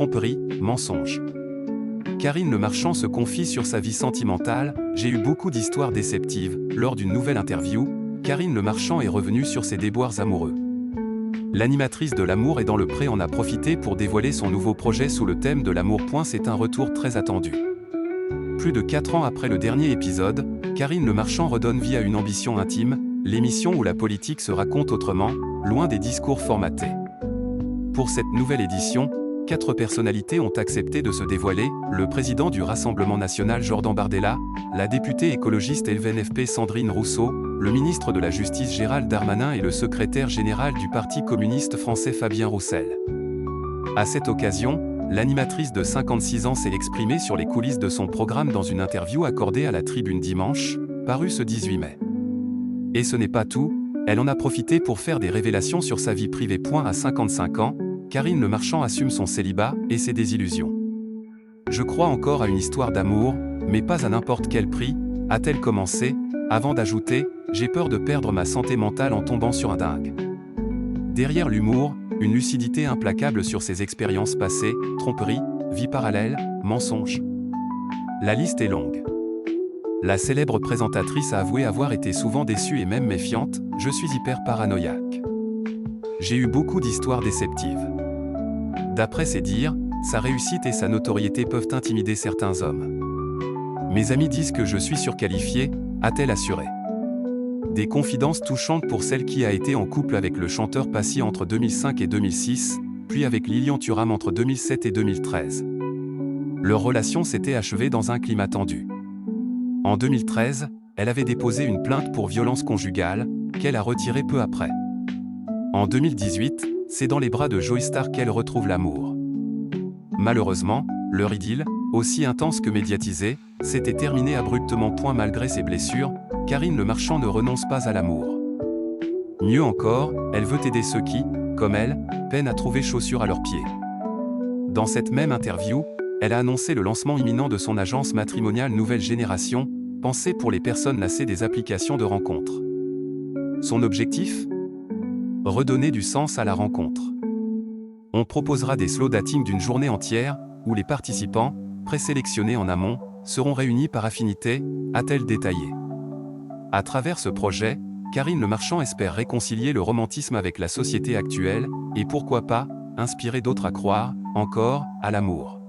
tromperie, mensonge. Karine Le Marchand se confie sur sa vie sentimentale. J'ai eu beaucoup d'histoires déceptives. Lors d'une nouvelle interview, Karine Le Marchand est revenue sur ses déboires amoureux. L'animatrice de L'amour est dans le pré en a profité pour dévoiler son nouveau projet sous le thème de l'amour. C'est un retour très attendu. Plus de 4 ans après le dernier épisode, Karine Le Marchand redonne vie à une ambition intime, l'émission où la politique se raconte autrement, loin des discours formatés. Pour cette nouvelle édition, 4 personnalités ont accepté de se dévoiler, le président du Rassemblement national Jordan Bardella, la députée écologiste LVNFP Sandrine Rousseau, le ministre de la Justice Gérald Darmanin et le secrétaire général du Parti communiste français Fabien Roussel. À cette occasion, l'animatrice de 56 ans s'est exprimée sur les coulisses de son programme dans une interview accordée à la Tribune dimanche, parue ce 18 mai. Et ce n'est pas tout, elle en a profité pour faire des révélations sur sa vie privée. À 55 ans, Karine Le Marchand assume son célibat et ses désillusions. Je crois encore à une histoire d'amour, mais pas à n'importe quel prix, a-t-elle commencé, avant d'ajouter « J'ai peur de perdre ma santé mentale en tombant sur un dingue ». Derrière l'humour, une lucidité implacable sur ses expériences passées, tromperie, vie parallèle, mensonge. La liste est longue. La célèbre présentatrice a avoué avoir été souvent déçue et même méfiante. « Je suis hyper paranoïaque. J'ai eu beaucoup d'histoires déceptives. » D'après ses dires, sa réussite et sa notoriété peuvent intimider certains hommes. « Mes amis disent que je suis surqualifiée », a-t-elle assuré. Des confidences touchantes pour celle qui a été en couple avec le chanteur Passy entre 2005 et 2006, puis avec Lilian Thuram entre 2007 et 2013. Leur relation s'était achevée dans un climat tendu. En 2013, elle avait déposé une plainte pour violence conjugale, qu'elle a retirée peu après. En 2018, c'est dans les bras de Joey Starr qu'elle retrouve l'amour. Malheureusement, leur idylle, aussi intense que médiatisée, s'était terminée abruptement. Malgré ses blessures, Karine Le Marchand ne renonce pas à l'amour. Mieux encore, elle veut aider ceux qui, comme elle, peinent à trouver chaussures à leurs pieds. Dans cette même interview, elle a annoncé le lancement imminent de son agence matrimoniale Nouvelle Génération, pensée pour les personnes lassées des applications de rencontres. Son objectif ? Redonner du sens à la rencontre. On proposera des slow dating d'une journée entière, où les participants, présélectionnés en amont, seront réunis par affinité, a-t-elle détaillé. À travers ce projet, Karine Le Marchand espère réconcilier le romantisme avec la société actuelle, et pourquoi pas, inspirer d'autres à croire, encore, à l'amour.